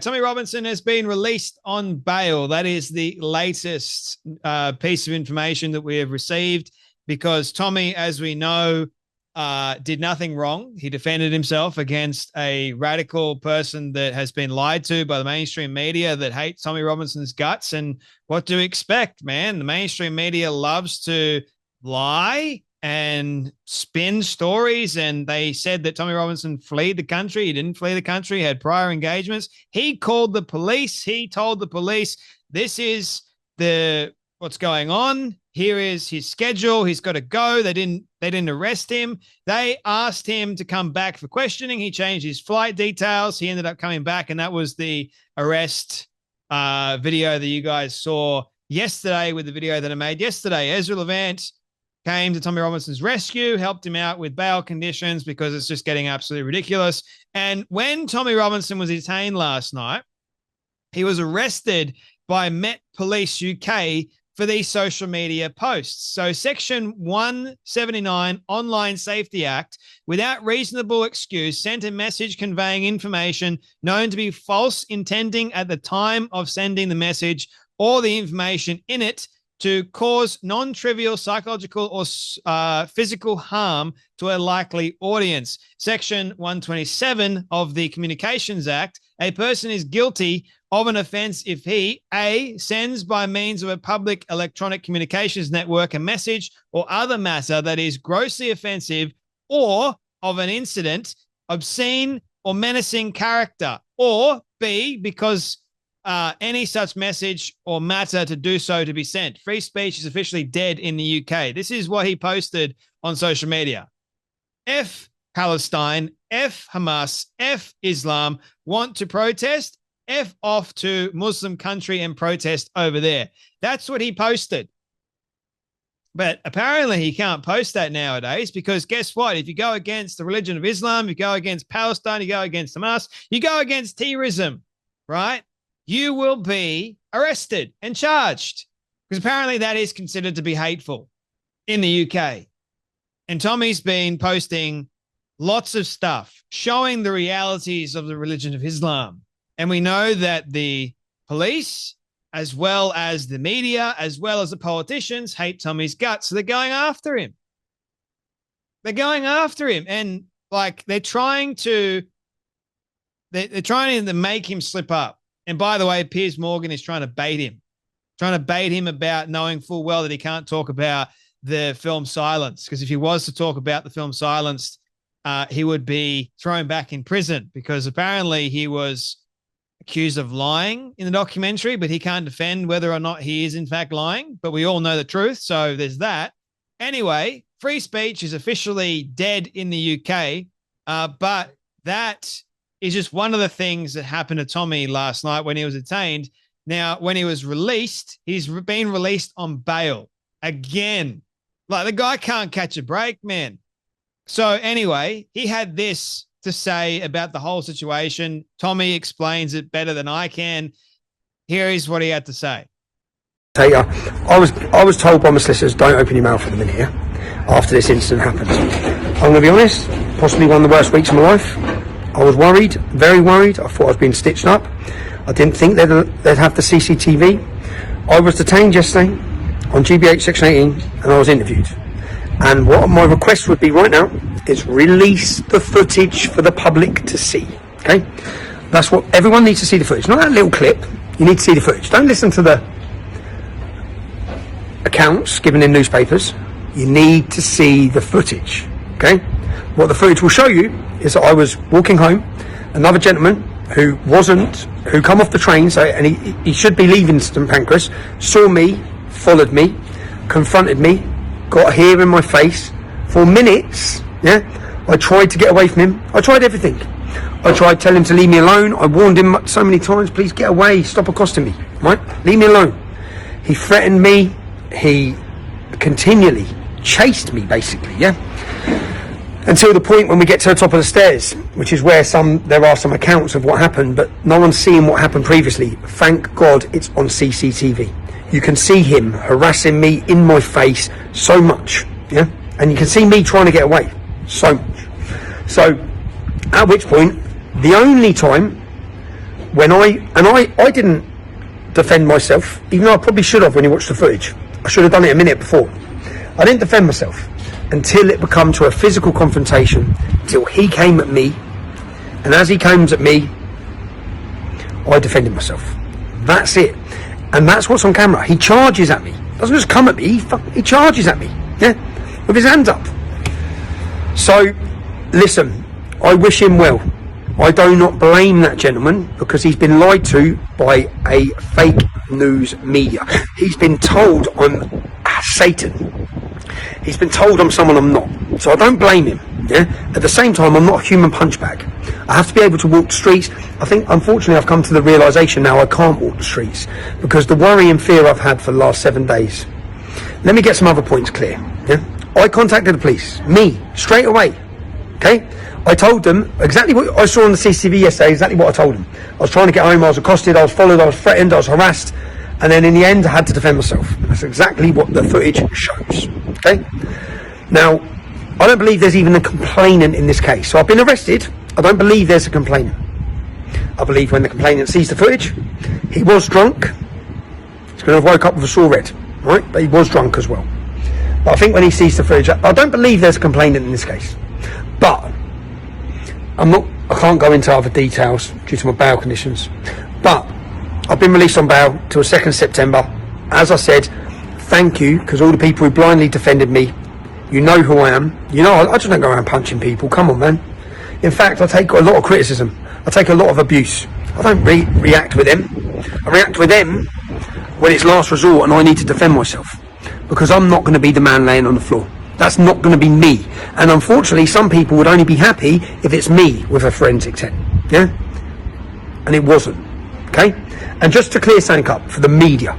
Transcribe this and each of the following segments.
Tommy Robinson has been released on bail. That is the latest piece of information that we have received because Tommy, as we know, did nothing wrong. He defended himself against a radical person that has been lied to by the mainstream media that hates Tommy Robinson's guts. And what do we expect, man? The mainstream media loves to lie and spin stories, and they said that Tommy Robinson fled the country. He didn't flee the country, he had prior engagements. He called the police. He told the police, this is what's going on. Here is his schedule. He's got to go. They didn't arrest him. They asked him to come back for questioning. He changed his flight details. He ended up coming back, and that was the arrest video that you guys saw yesterday with the video that I made yesterday. Ezra Levant came to Tommy Robinson's rescue, helped him out with bail conditions because it's just getting absolutely ridiculous. And when Tommy Robinson was detained last night, he was arrested by Met Police UK for these social media posts. So Section 179 Online Safety Act, without reasonable excuse, sent a message conveying information known to be false, intending at the time of sending the message or the information in it to cause non-trivial psychological or physical harm to a likely audience. Section 127 of the Communications Act, a person is guilty of an offense if he, A, sends by means of a public electronic communications network a message or other matter that is grossly offensive or of an incident, obscene or menacing character, or B, because any such message or matter to do so to be sent. Free speech is officially dead in the UK. This is what he posted on social media. F Palestine, F Hamas, F Islam, want to protest? F off to Muslim country and protest over there. That's what he posted. But apparently he can't post that nowadays because guess what? If you go against the religion of Islam, you go against Palestine, you go against Hamas, you go against terrorism, right? You will be arrested and charged because apparently that is considered to be hateful in the UK. And Tommy's been posting lots of stuff showing the realities of the religion of Islam. And we know that the police, as well as the media, as well as the politicians, hate Tommy's guts. So they're going after him. They're going after him. And like they're trying to make him slip up. And by the way, Piers Morgan is trying to bait him about knowing full well that he can't talk about the film Silence. Because if he was to talk about the film Silence, he would be thrown back in prison because apparently he was accused of lying in the documentary, but he can't defend whether or not he is in fact lying. But we all know the truth, so there's that. Anyway, free speech is officially dead in the UK, but that is just one of the things that happened to Tommy last night when he was detained. Now, when he was released, he's been released on bail again. Like the guy can't catch a break, man. So anyway, he had this to say about the whole situation. Tommy explains it better than I can. Here is what he had to say. I was told by my solicitors, don't open your mouth for a minute here after this incident happened. I'm going to be honest, possibly one of the worst weeks of my life. I was worried, very worried. I thought I was being stitched up. I didn't think they'd have the CCTV. I was detained yesterday on GBH Section 18 and I was interviewed. And what my request would be right now is release the footage for the public to see. Okay? That's what everyone needs to see, the footage. Not that little clip. You need to see the footage. Don't listen to the accounts given in newspapers. You need to see the footage. Okay? What the footage will show you is that I was walking home. Another gentleman who come off the train, and he should be leaving St Pancras, saw me, followed me, confronted me, got hair in my face for minutes. Yeah, I tried to get away from him. I tried everything. I tried telling him to leave me alone. I warned him so many times, please get away, stop accosting me, right? Leave me alone. He threatened me. He continually chased me, basically, yeah? Until the point when we get to the top of the stairs, which is where there are some accounts of what happened, but no one's seen what happened previously. Thank God it's on CCTV. You can see him harassing me in my face so much, yeah? And you can see me trying to get away so much. So, at which point, the only time I didn't defend myself, even though I probably should have when you watch the footage. I should have done it a minute before. I didn't defend myself until it became to a physical confrontation, till he came at me, and as he comes at me, I defended myself. That's it. And that's what's on camera. He charges at me. Doesn't just come at me, he charges at me, yeah, with his hands up. So, listen, I wish him well. I do not blame that gentleman, because he's been lied to by a fake news media. He's been told I'm Satan. He's been told I'm someone I'm not. So I don't blame him. Yeah. At the same time, I'm not a human punchbag. I have to be able to walk the streets. I think, unfortunately, I've come to the realisation now I can't walk the streets because the worry and fear I've had for the last 7 days. Let me get some other points clear. Yeah. I contacted the police. Me, straight away. Okay. I told them exactly what I saw on the CCTV yesterday, exactly what I told them. I was trying to get home, I was accosted, I was followed, I was threatened, I was harassed, and then in the end I had to defend myself. That's exactly what the footage shows. Okay? Now, I don't believe there's even a complainant in this case. So I've been arrested, I don't believe there's a complainant. I believe when the complainant sees the footage, he was drunk, he's going to have woke up with a sore head, right? But he was drunk as well. But I think when he sees the footage, I don't believe there's a complainant in this case. But I can't go into other details due to my bail conditions, but I've been released on bail till 2nd September. As I said, thank you, because all the people who blindly defended me, you know who I am. You know, I just don't go around punching people. Come on, man. In fact, I take a lot of criticism. I take a lot of abuse. I don't react with them. I react with them when it's last resort and I need to defend myself, because I'm not going to be the man laying on the floor. That's not going to be me. And unfortunately, some people would only be happy if it's me with a forensic tent. Yeah? And it wasn't. Okay? And just to clear something up for the media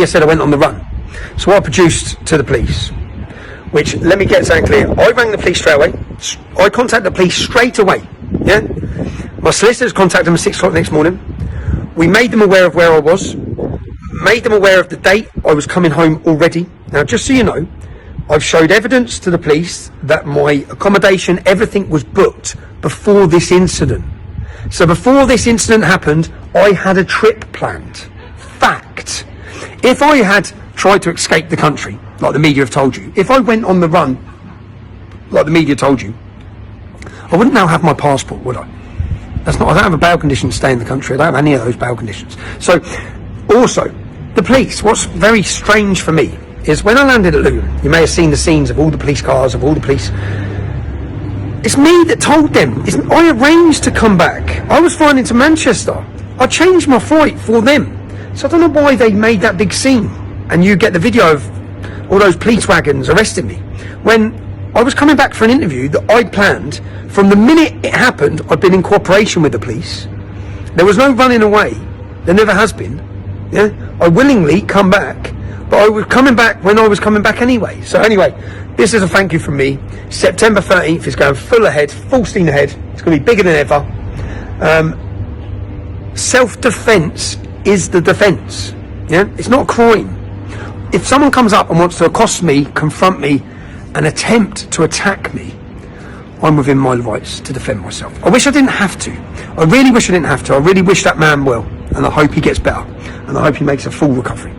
said I went on the run. So I produced to the police, which, let me get something clear. I rang the police straight away. I contacted the police straight away. Yeah? My solicitors contacted them at 6 o'clock next morning. We made them aware of where I was, made them aware of the date I was coming home already. Now, just so you know, I've showed evidence to the police that my accommodation, everything was booked before this incident. So before this incident happened, I had a trip planned. Fact. If I had tried to escape the country, like the media have told you, if I went on the run, like the media told you, I wouldn't now have my passport, would I? I don't have a bail condition to stay in the country. I don't have any of those bail conditions. So, also, the police, what's very strange for me, is when I landed at Luton, you may have seen the scenes of all the police cars, of all the police. It's me that told them. I arranged to come back. I was flying into Manchester. I changed my flight for them. So I don't know why they made that big scene. And you get the video of all those police wagons arresting me. When I was coming back for an interview that I'd planned, from the minute it happened, I'd been in cooperation with the police. There was no running away. There never has been. Yeah, I willingly come back. But I was coming back when I was coming back anyway. So anyway, this is a thank you from me. September 13th is going full ahead, full steam ahead. It's going to be bigger than ever. Self-defense is the defense. Yeah, it's not a crime. If someone comes up and wants to accost me, confront me, and attempt to attack me, I'm within my rights to defend myself. I wish I didn't have to. I really wish I didn't have to. I really wish that man well. And I hope he gets better. And I hope he makes a full recovery.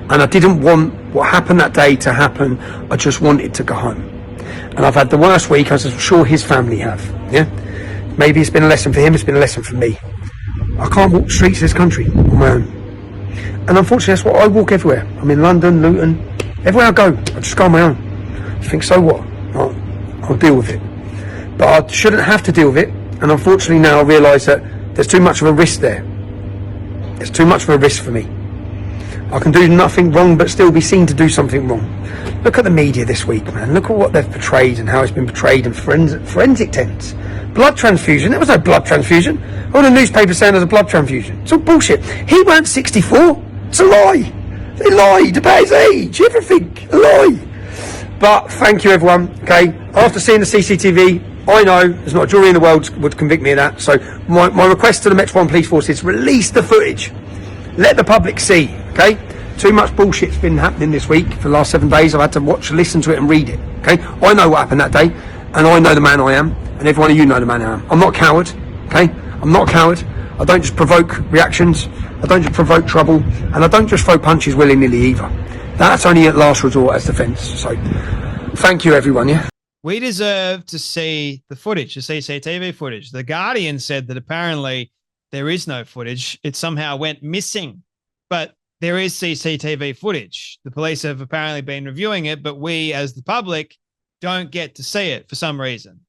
And I didn't want what happened that day to happen. I just wanted to go home. And I've had the worst week, as I'm sure his family have. Yeah? Maybe it's been a lesson for him, it's been a lesson for me. I can't walk the streets of this country on my own. And unfortunately, that's what I walk everywhere. I'm in London, Luton, everywhere I go, I just go on my own. I think, so what? I'll deal with it. But I shouldn't have to deal with it. And unfortunately now I realise that there's too much of a risk there. There's too much of a risk for me. I can do nothing wrong but still be seen to do something wrong. Look at the media this week, man. Look at what they've portrayed and how it's been portrayed in forensic tents. Blood transfusion. There was no blood transfusion. All the newspapers saying there's a blood transfusion. It's all bullshit. He weren't 64. It's a lie. They lied about his age. Everything. A lie. But thank you, everyone. Okay. After seeing the CCTV, I know there's not a jury in the world would convict me of that. So my request to the Metropolitan Police Force is release the footage. Let the public see. Okay. Too much bullshit's been happening this week for the last 7 days. I've had to watch, listen to it and read it. Okay. I know what happened that day. And I know the man I am. And every one of you know the man I am. I'm not a coward. Okay. I'm not a coward. I don't just provoke reactions, I don't just provoke trouble, and I don't just throw punches willy-nilly either. That's only at last resort as defence. So thank you everyone, yeah? We deserve to see the footage, the CCTV footage. The Guardian said that apparently there is no footage. It somehow went missing, but there is CCTV footage. The police have apparently been reviewing it, but we as the public don't get to see it for some reason.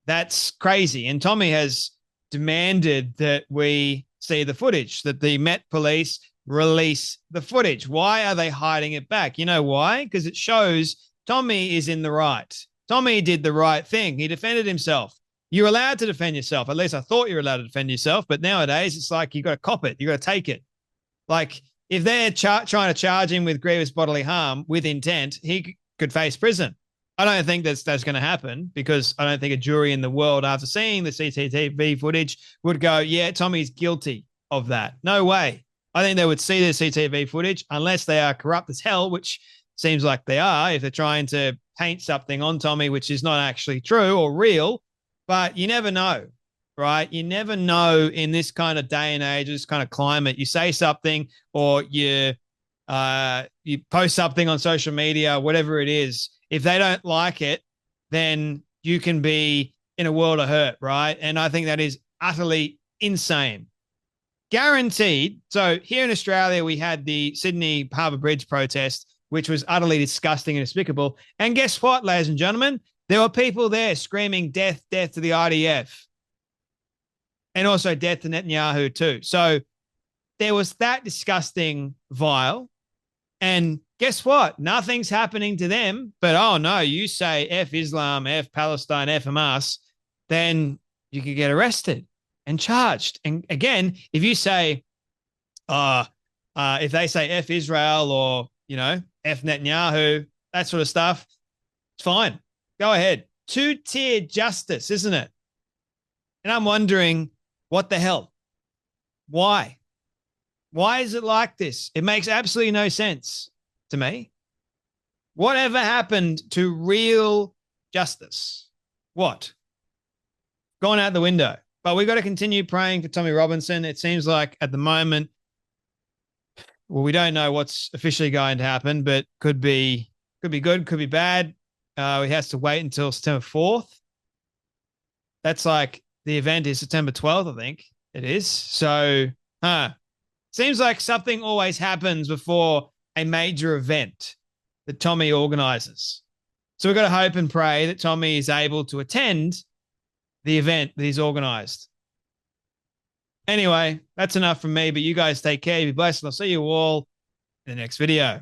That's crazy. And Tommy has demanded that we see the footage, that the Met Police release the footage. Why are they hiding it back? You know why? Because it shows Tommy is in the right. Tommy did the right thing. He defended himself. You're allowed to defend yourself. At least I thought you were allowed to defend yourself. But nowadays, it's like you got to cop it. You got to take it. Like if they're trying to charge him with grievous bodily harm with intent, he could face prison. I don't think that's going to happen, because I don't think a jury in the world, after seeing the CCTV footage, would go, yeah, Tommy's guilty of that. No way. I think they would see the CCTV footage, unless they are corrupt as hell, which seems like they are, if they're trying to paint something on Tommy which is not actually true or real. But you never know, right? You never know in this kind of day and age, this kind of climate. You say something, or you post something on social media, whatever it is. If they don't like it, then you can be in a world of hurt, right? And I think that is utterly insane. Guaranteed. So here in Australia, we had the Sydney Harbour Bridge protest, which was utterly disgusting and despicable. And guess what, ladies and gentlemen? There were people there screaming death, death to the IDF. And also death to Netanyahu too. So there was that disgusting vile. And guess what? Nothing's happening to them. But, oh, no, you say F Islam, F Palestine, F Hamas, then you could get arrested and charged. And again, if you say, if they say F Israel or, you know, F Netanyahu, that sort of stuff, it's fine. Go ahead. Two-tier justice, isn't it? And I'm wondering, what the hell? Why? Why is it like this? It makes absolutely no sense to me. Whatever happened to real justice? What? Gone out the window. But we've got to continue praying for Tommy Robinson. It seems like at the moment, well, we don't know what's officially going to happen, but could be good, could be bad. He has to wait until September 4th. That's like the event is September 12th, I think it is. So, seems like something always happens before a major event that Tommy organizes. So we've got to hope and pray that Tommy is able to attend the event that he's organized. Anyway, that's enough from me, but you guys take care. Be blessed, and I'll see you all in the next video.